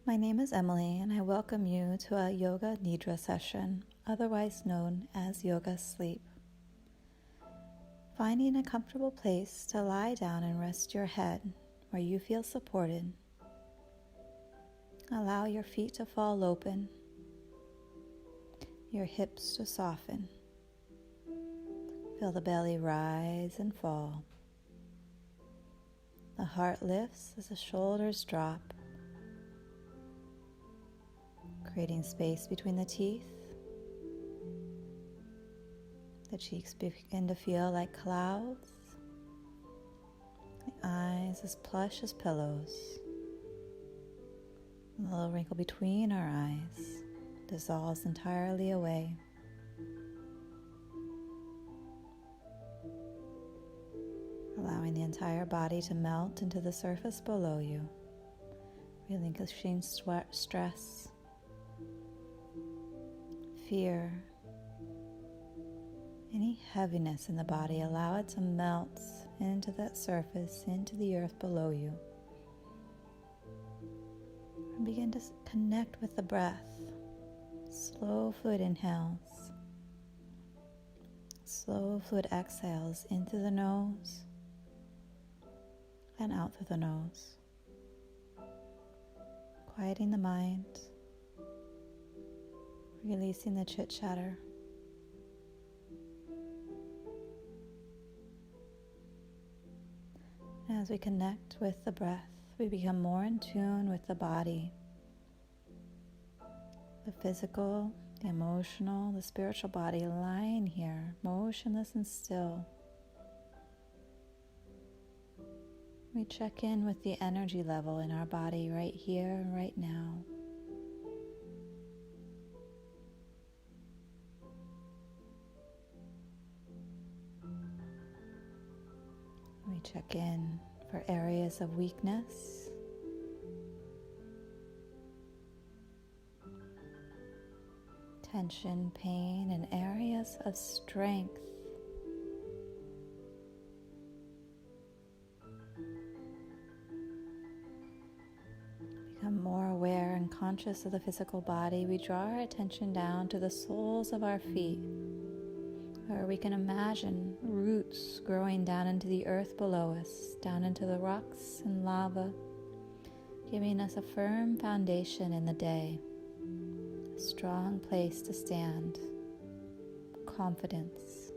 My name is Emily, and I welcome you to a Yoga Nidra session, otherwise known as Yoga Sleep. Finding a comfortable place to lie down and rest your head where you feel supported. Allow your feet to fall open, your hips to soften. Feel the belly rise and fall. The heart lifts as the shoulders drop, creating space between the teeth. The cheeks begin to feel like clouds. The eyes as plush as pillows. And the little wrinkle between our eyes dissolves entirely away. Allowing the entire body to melt into the surface below you, relinquishing stress, fear, any heaviness in the body. Allow it to melt into that surface, into the earth below you. And begin to connect with the breath. Slow, fluid inhales, slow, fluid exhales in through the nose and out through the nose. Quieting the mind, releasing the chit-chatter. As we connect with the breath, we become more in tune with the body, the physical, the emotional, the spiritual body lying here, motionless and still. We check in with the energy level in our body right here and right now. We check in for areas of weakness, tension, pain, and areas of strength. Become more aware and conscious of the physical body. We draw our attention down to the soles of our feet, where we can imagine roots growing down into the earth below us, down into the rocks and lava, giving us a firm foundation in the day, a strong place to stand, confidence.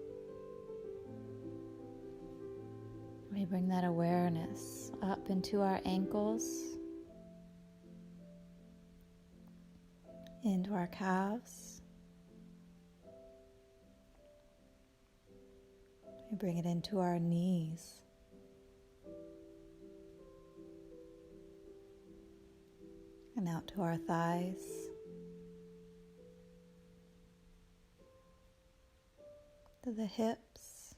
We bring that awareness up into our ankles, into our calves. We bring it into our knees. And out to our thighs. To the hips.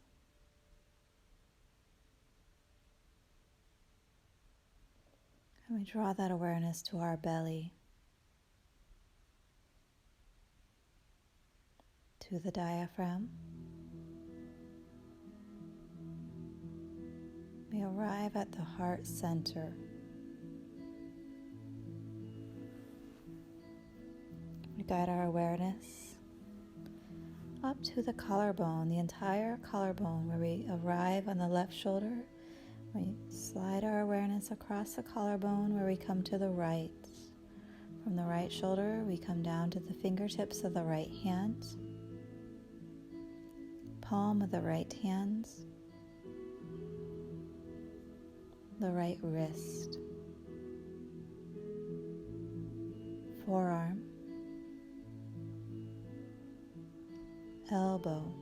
And we draw that awareness to our belly. To the diaphragm. We arrive at the heart center. We guide our awareness up to the collarbone, the entire collarbone, where we arrive on the left shoulder. We slide our awareness across the collarbone where we come to the right. From the right shoulder, we come down to the fingertips of the right hand, palm of the right hand, the right wrist, forearm, elbow,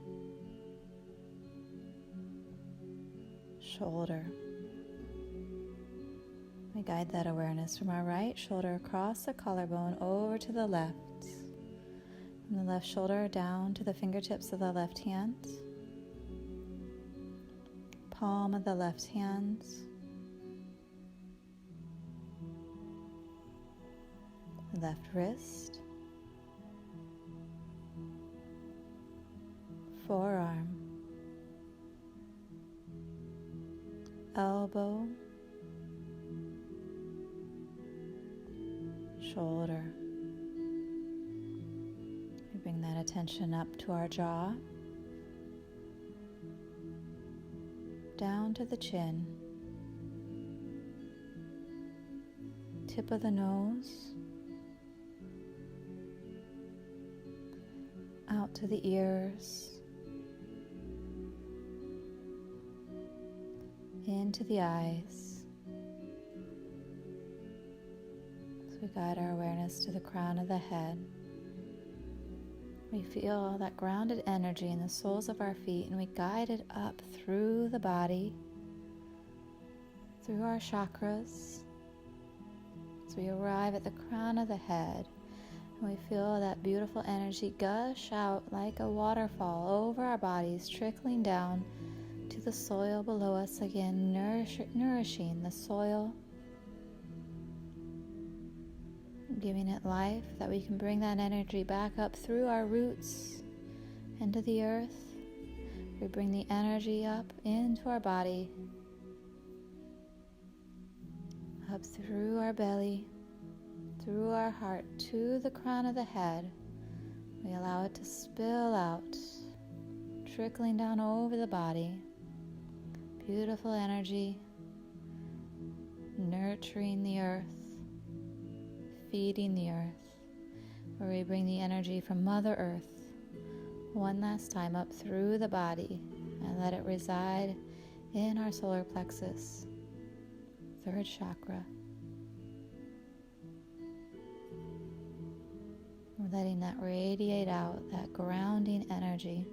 shoulder. We guide that awareness from our right shoulder across the collarbone over to the left. From the left shoulder down to the fingertips of the left hand, palm of the left hand, left wrist, forearm, elbow, shoulder. We bring that attention up to our jaw, down to the chin, tip of the nose, out to the ears, into the eyes. So we guide our awareness to the crown of the head. We feel that grounded energy in the soles of our feet, and we guide it up through the body, through our chakras. So we arrive at the crown of the head, and we feel that beautiful energy gush out like a waterfall over our bodies, trickling down to the soil below us again, nourishing the soil, giving it life, that we can bring that energy back up through our roots into the earth. We bring the energy up into our body, up through our belly, through our heart, to the crown of the head. We allow it to spill out, trickling down over the body. Beautiful energy, nurturing the earth, feeding the earth, where we bring the energy from Mother Earth one last time up through the body and let it reside in our solar plexus, third chakra. We're letting that radiate out, that grounding energy,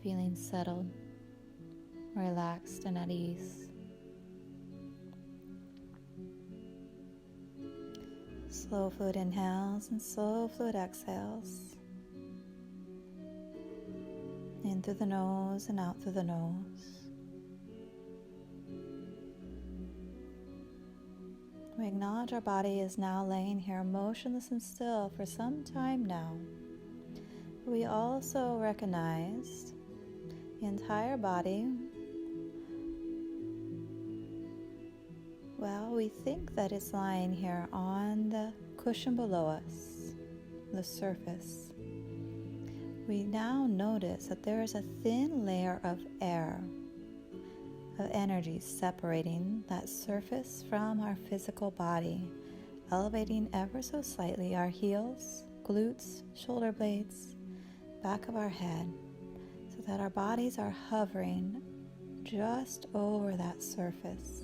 feeling settled, relaxed, and at ease. Slow fluid inhales and slow fluid exhales. In through the nose and out through the nose. We acknowledge our body is now laying here motionless and still for some time now. We also recognize the entire body. Well, we think that it's lying here on the cushion below us, the surface. We now notice that there is a thin layer of air, of energy separating that surface from our physical body, elevating ever so slightly our heels, glutes, shoulder blades, back of our head, so that our bodies are hovering just over that surface.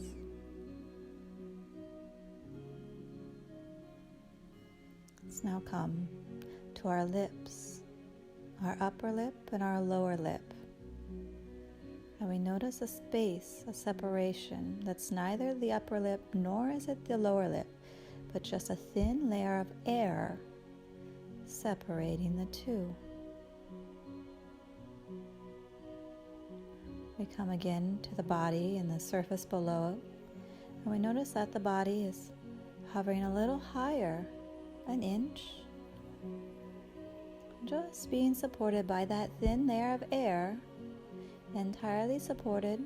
Let's now come to our lips, our upper lip and our lower lip. And we notice a space, a separation that's neither the upper lip nor is it the lower lip, but just a thin layer of air separating the two. We come again to the body and the surface below it, and we notice that the body is hovering a little higher, an inch, just being supported by that thin layer of air, entirely supported,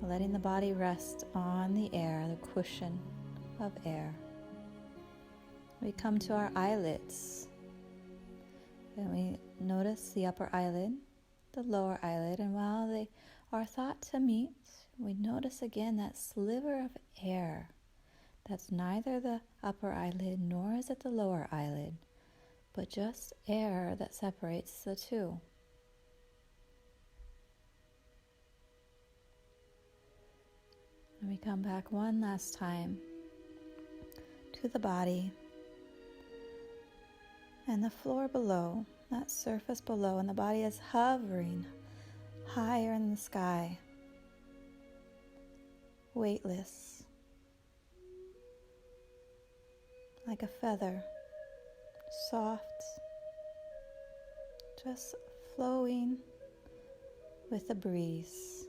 letting the body rest on the air, the cushion of air. We come to our eyelids, and we notice the upper eyelid, the lower eyelid, and while they are thought to meet, we notice again that sliver of air that's neither the upper eyelid nor is it the lower eyelid, but just air that separates the two. And we come back one last time to the body and the floor below, that surface below, and the body is hovering higher in the sky, weightless, like a feather, soft, just flowing with the breeze.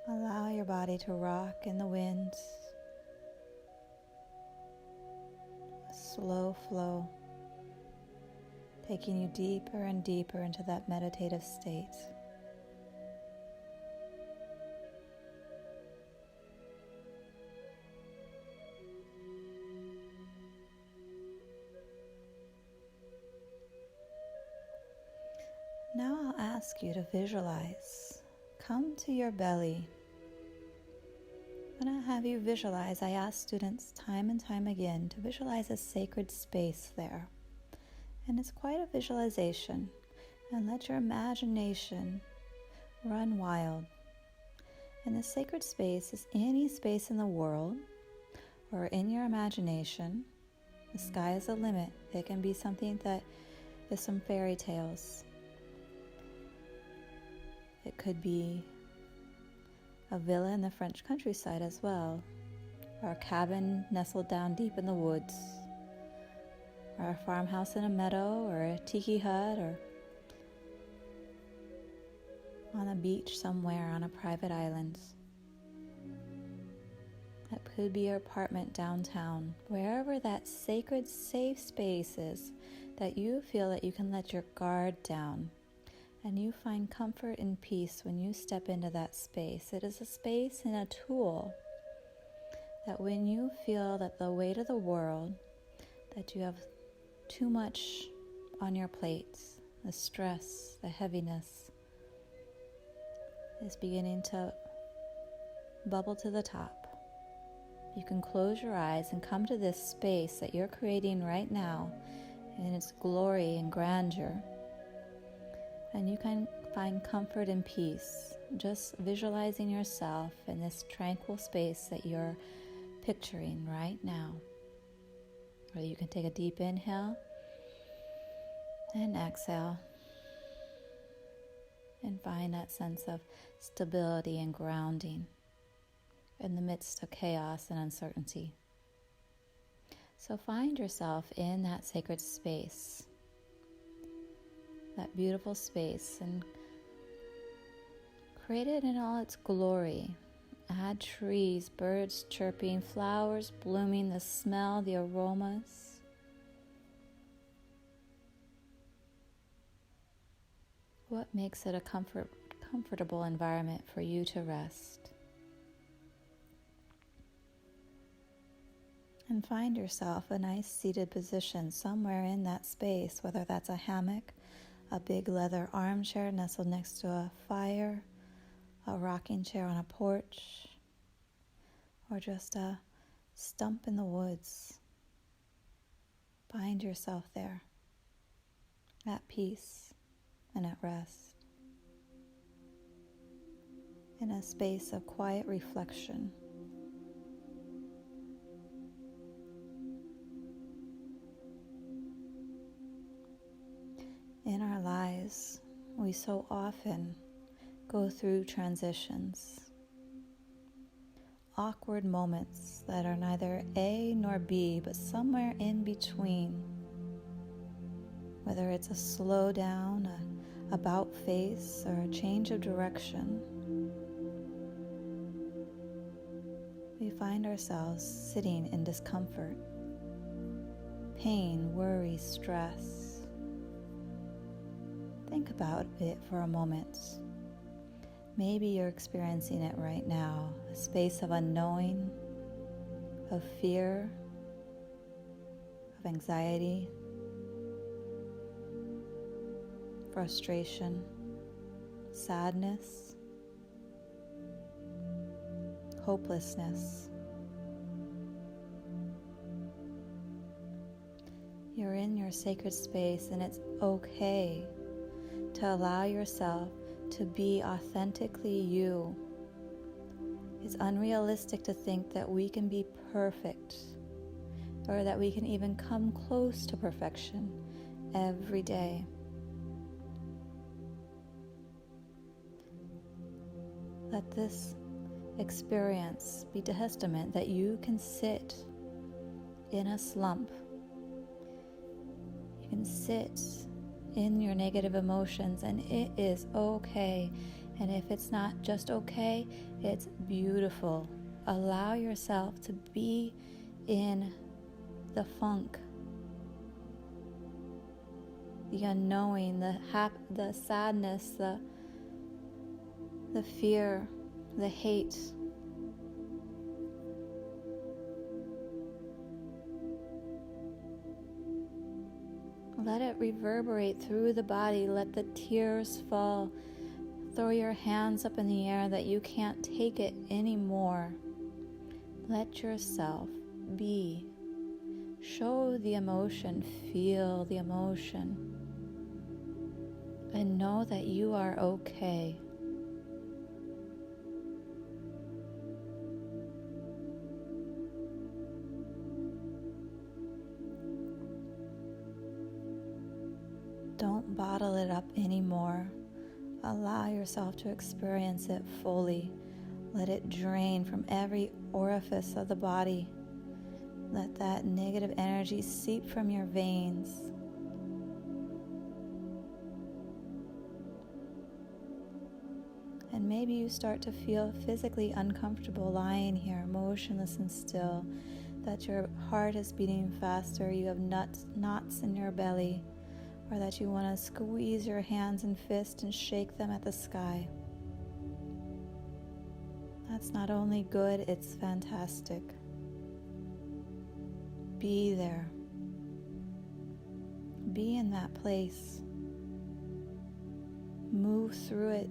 Allow your body to rock in the wind. A slow flow, taking you deeper and deeper into that meditative state. ask you to visualize. Come to your belly. When I have you visualize, I ask students time and time again to visualize a sacred space there. And it's quite a visualization. And let your imagination run wild. And the sacred space is any space in the world or in your imagination. The sky is the limit. It can be something that is some fairy tales. It could be a villa in the French countryside as well, or a cabin nestled down deep in the woods, or a farmhouse in a meadow, or a tiki hut, or on a beach somewhere on a private island. That could be your apartment downtown, wherever that sacred safe space is that you feel that you can let your guard down and you find comfort and peace when you step into that space. It is a space and a tool that when you feel that the weight of the world, that you have too much on your plate, the stress, the heaviness is beginning to bubble to the top. You can close your eyes and come to this space that you're creating right now in its glory and grandeur. And you can find comfort and peace just visualizing yourself in this tranquil space that you're picturing right now. Or you can take a deep inhale and exhale and find that sense of stability and grounding in the midst of chaos and uncertainty. So find yourself in that sacred space, that beautiful space, and create it in all its glory. Add trees, birds chirping, flowers blooming, the smell, the aromas. What makes it a comfortable environment for you to rest? And find yourself a nice seated position somewhere in that space, whether that's a hammock, a big leather armchair nestled next to a fire, a rocking chair on a porch, or just a stump in the woods. Find yourself there, at peace and at rest, in a space of quiet reflection. In our lives, we so often go through transitions, awkward moments that are neither A nor B, but somewhere in between. Whether it's a slow down, a about face, or a change of direction, we find ourselves sitting in discomfort, pain, worry, stress. Think about it for a moment. Maybe you're experiencing it right now, a space of unknowing, of fear, of anxiety, frustration, sadness, hopelessness. You're in your sacred space, and it's okay to allow yourself to be authentically you. It's unrealistic to think that we can be perfect or that we can even come close to perfection every day. Let this experience be testament that you can sit in a slump. You can sit in your negative emotions, and it is okay. And if it's not just okay, it's beautiful. Allow yourself to be in the funk, the unknowing, the sadness, the fear, the hate. Let it reverberate through the body. Let the tears fall. Throw your hands up in the air that you can't take it anymore. Let yourself be. Show the emotion, feel the emotion, and know that you are okay. Don't bottle it up anymore. Allow yourself to experience it fully. Let it drain from every orifice of the body. Let that negative energy seep from your veins. And maybe you start to feel physically uncomfortable lying here, motionless and still, that your heart is beating faster, you have knots in your belly, or that you want to squeeze your hands and fists and shake them at the sky. That's not only good, it's fantastic. Be there. Be in that place. Move through it.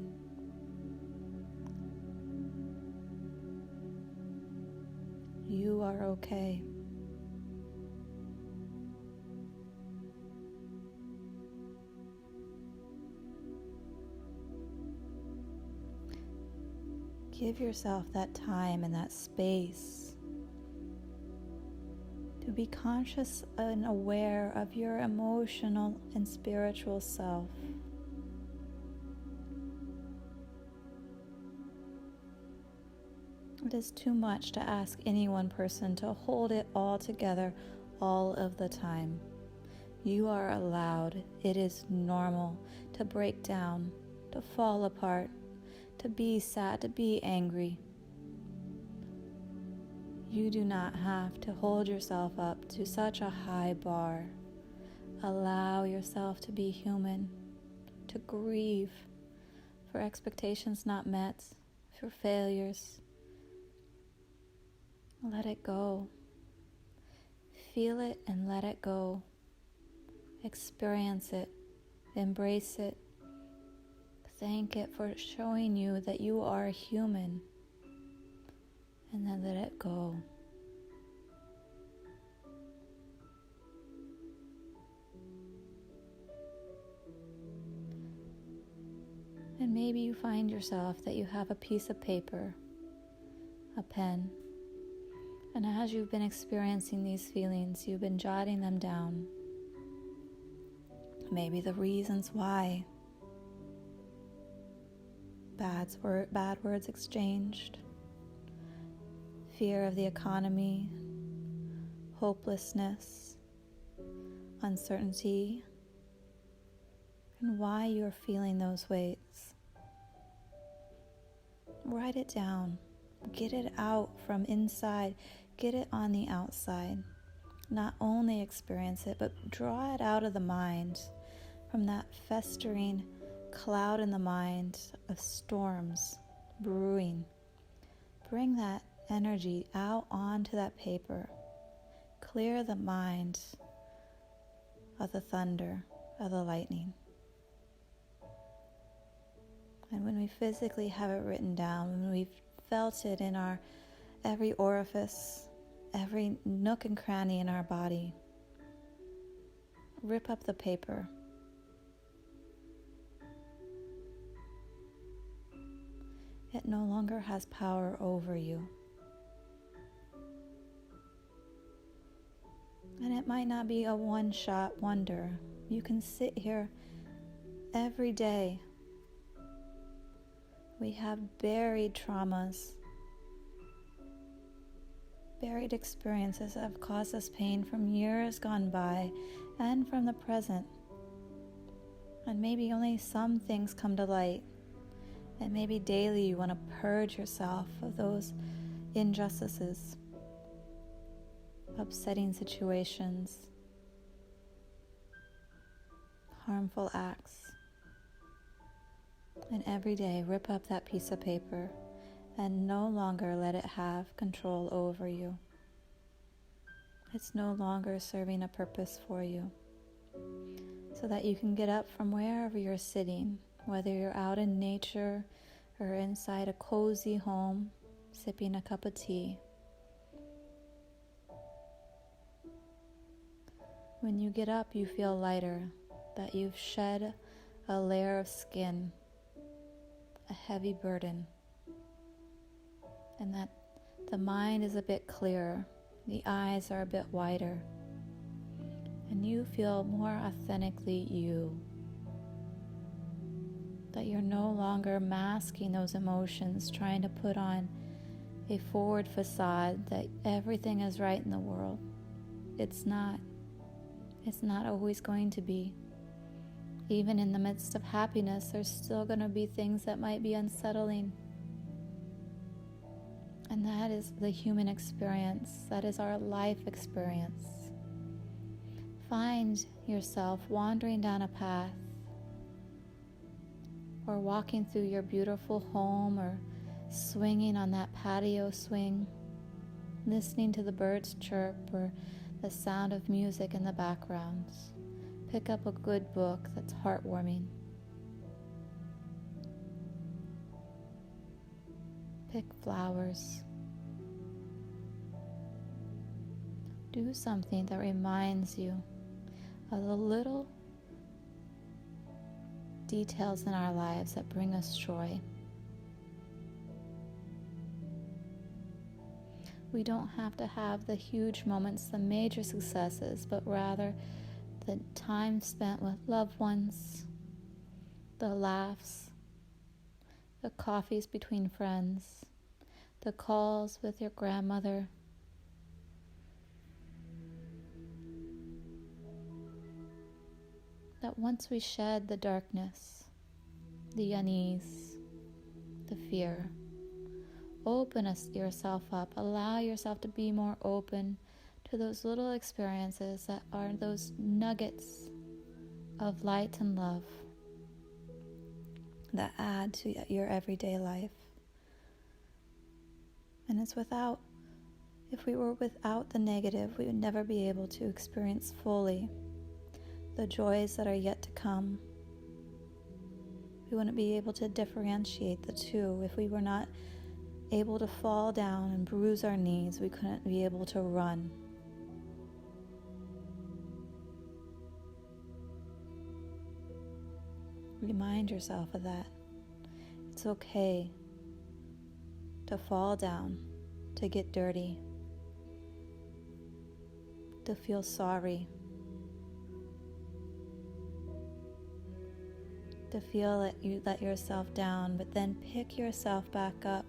You are okay. Give yourself that time and that space to be conscious and aware of your emotional and spiritual self. It is too much to ask any one person to hold it all together all of the time. You are allowed. It is normal to break down, to fall apart, to be sad, to be angry. You do not have to hold yourself up to such a high bar. Allow yourself to be human, to grieve for expectations not met, for failures. Let it go. Feel it and let it go. Experience it. Embrace it. Thank it for showing you that you are human. And then let it go. And maybe you find yourself that you have a piece of paper, a pen, and as you've been experiencing these feelings, you've been jotting them down. Maybe the reasons why. Bad words exchanged. Fear of the economy. Hopelessness. Uncertainty. And why you're feeling those ways. Write it down. Get it out from inside. Get it on the outside. Not only experience it, but draw it out of the mind, from that festering cloud in the mind of storms brewing. Bring that energy out onto that paper. Clear the mind of the thunder, of the lightning. And when we physically have it written down, when we've felt it in our every orifice, every nook and cranny in our body, rip up the paper. It no longer has power over you. And it might not be a one-shot wonder. You can sit here every day. We have buried traumas, buried experiences that have caused us pain from years gone by and from the present. And maybe only some things come to light. And maybe daily you want to purge yourself of those injustices, upsetting situations, harmful acts. And every day rip up that piece of paper and no longer let it have control over you. It's no longer serving a purpose for you. so that you can get up from wherever you're sitting, whether you're out in nature or inside a cozy home, sipping a cup of tea. When you get up, you feel lighter, that you've shed a layer of skin, a heavy burden, and that the mind is a bit clearer, the eyes are a bit wider, and you feel more authentically you. That you're no longer masking those emotions, trying to put on a forward facade that everything is right in the world. It's not. It's not always going to be. Even in the midst of happiness, there's still going to be things that might be unsettling. And that is the human experience. That is our life experience. Find yourself wandering down a path, or walking through your beautiful home, or swinging on that patio swing, listening to the birds chirp or the sound of music in the background. Pick up a good book that's heartwarming. Pick flowers. Do something that reminds you of the little details in our lives that bring us joy. We don't have to have the huge moments, the major successes, but rather the time spent with loved ones, the laughs, the coffees between friends, the calls with your grandmother, that once we shed the darkness, the unease, the fear, open yourself up, allow yourself to be more open to those little experiences that are those nuggets of light and love that add to your everyday life. And if we were without the negative, we would never be able to experience fully the joys that are yet to come. We wouldn't be able to differentiate the two. If we were not able to fall down and bruise our knees, we couldn't be able to run. Remind yourself of that. It's okay to fall down, to get dirty, to feel sorry, to feel that you let yourself down, but then pick yourself back up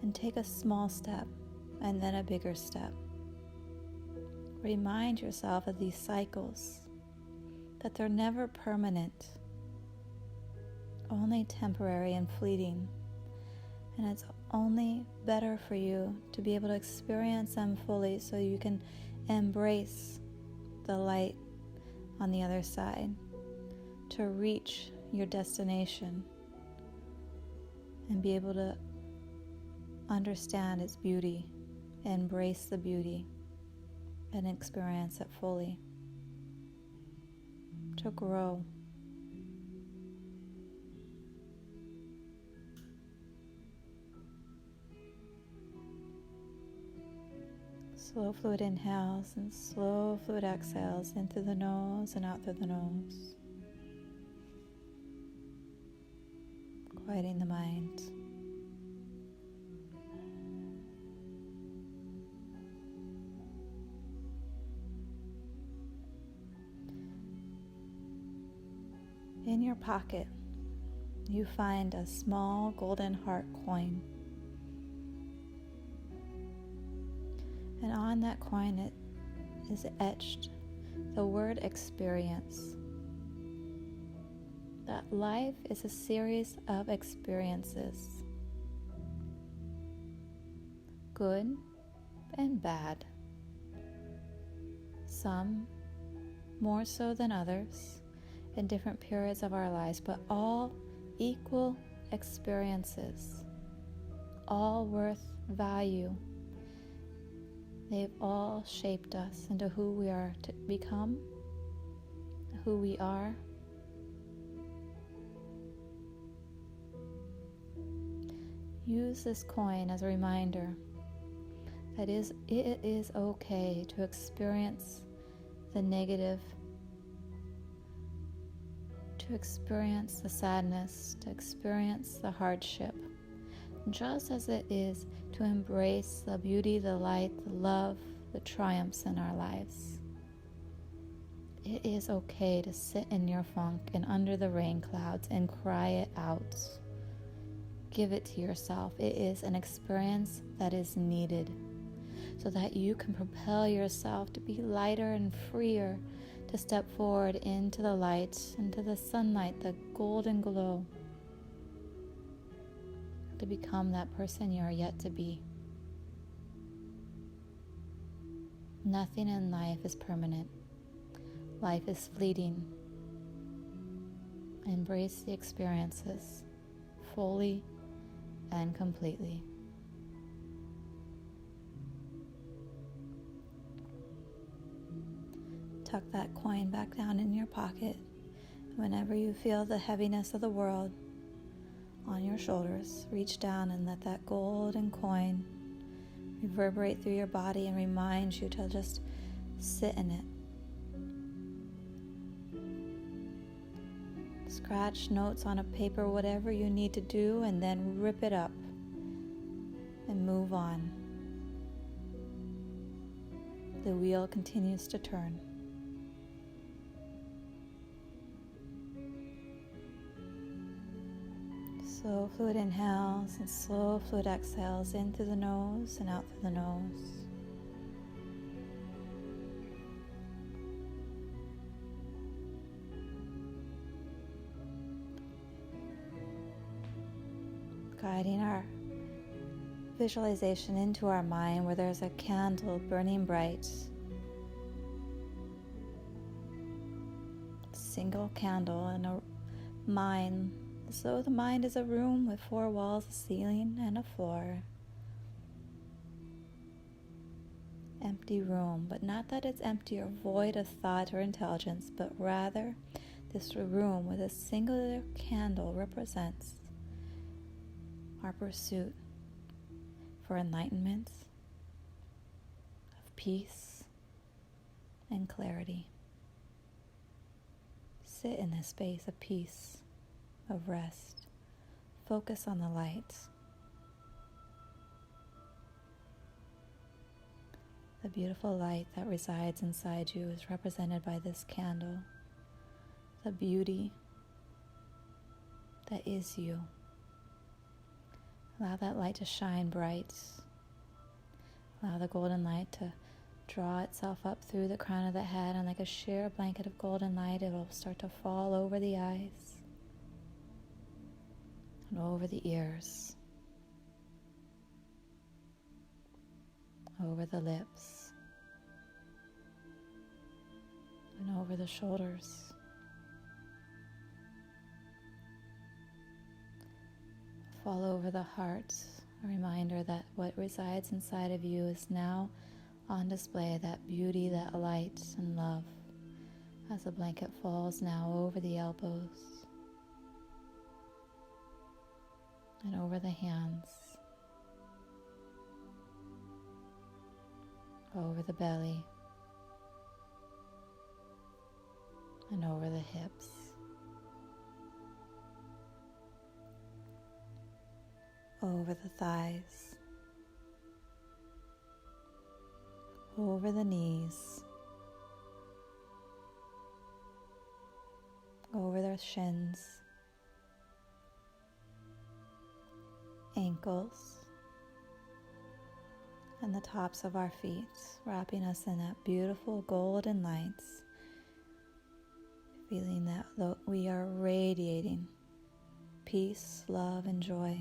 and take a small step and then a bigger step. Remind yourself of these cycles, that they're never permanent, only temporary and fleeting. And it's only better for you to be able to experience them fully so you can embrace the light on the other side, to reach your destination and be able to understand its beauty, embrace the beauty, and experience it fully. To grow. Slow fluid inhales and slow fluid exhales in through the nose and out through the nose. Quieting the mind. In your pocket, you find a small golden heart coin. And on that coin it is etched the word experience. That life is a series of experiences, good and bad. Some more so than others in different periods of our lives, but all equal experiences, all worth value. They've all shaped us into who we are to become who we are. Use this coin as a reminder that it is okay to experience the negative, to experience the sadness, to experience the hardship, just as it is to embrace the beauty, the light, the love, the triumphs in our lives. It is okay to sit in your funk and under the rain clouds and cry it out. Give it to yourself. It is an experience that is needed so that you can propel yourself to be lighter and freer, to step forward into the light, into the sunlight, the golden glow, to become that person you are yet to be. Nothing in life is permanent. Life is fleeting. Embrace the experiences fully and completely. Tuck that coin back down in your pocket. Whenever you feel the heaviness of the world on your shoulders, reach down and let that golden coin reverberate through your body and remind you to just sit in it. Scratch notes on a paper, whatever you need to do, and then rip it up and move on. The wheel continues to turn. Slow fluid inhales and slow fluid exhales in through the nose and out through the nose. Guiding our visualization into our mind where there's a candle burning bright. Single candle in a mind. So the mind is a room with 4 walls, a ceiling, and a floor. Empty room, but not that it's empty or void of thought or intelligence, but rather this room with a singular candle represents our pursuit for enlightenment, of peace, and clarity. Sit in this space of peace, of rest. Focus on the light. The beautiful light that resides inside you is represented by this candle. The beauty that is you. Allow that light to shine bright. Allow the golden light to draw itself up through the crown of the head, and like a sheer blanket of golden light, it will start to fall over the eyes and over the ears, over the lips, and over the shoulders. Fall over the heart, a reminder that what resides inside of you is now on display, that beauty, that light and love, as the blanket falls now over the elbows and over the hands, over the belly, and over the hips. Over the thighs, over the knees, over their shins, ankles, and the tops of our feet, wrapping us in that beautiful golden lights, feeling that we are radiating peace, love, and joy.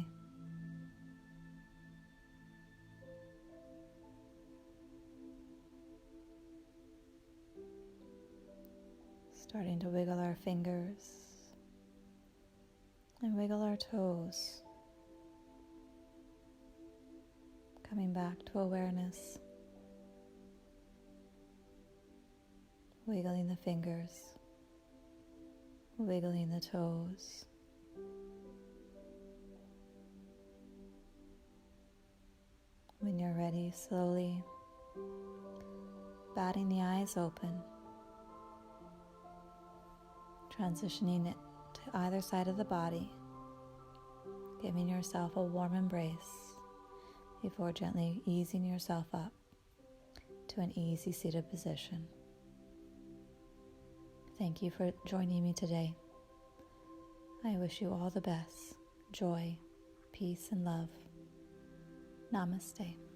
Starting to wiggle our fingers and wiggle our toes, coming back to awareness, wiggling the fingers, wiggling the toes. When you're ready, slowly batting the eyes open, transitioning it to either side of the body, giving yourself a warm embrace before gently easing yourself up to an easy seated position. Thank you for joining me today. I wish you all the best, joy, peace, and love. Namaste.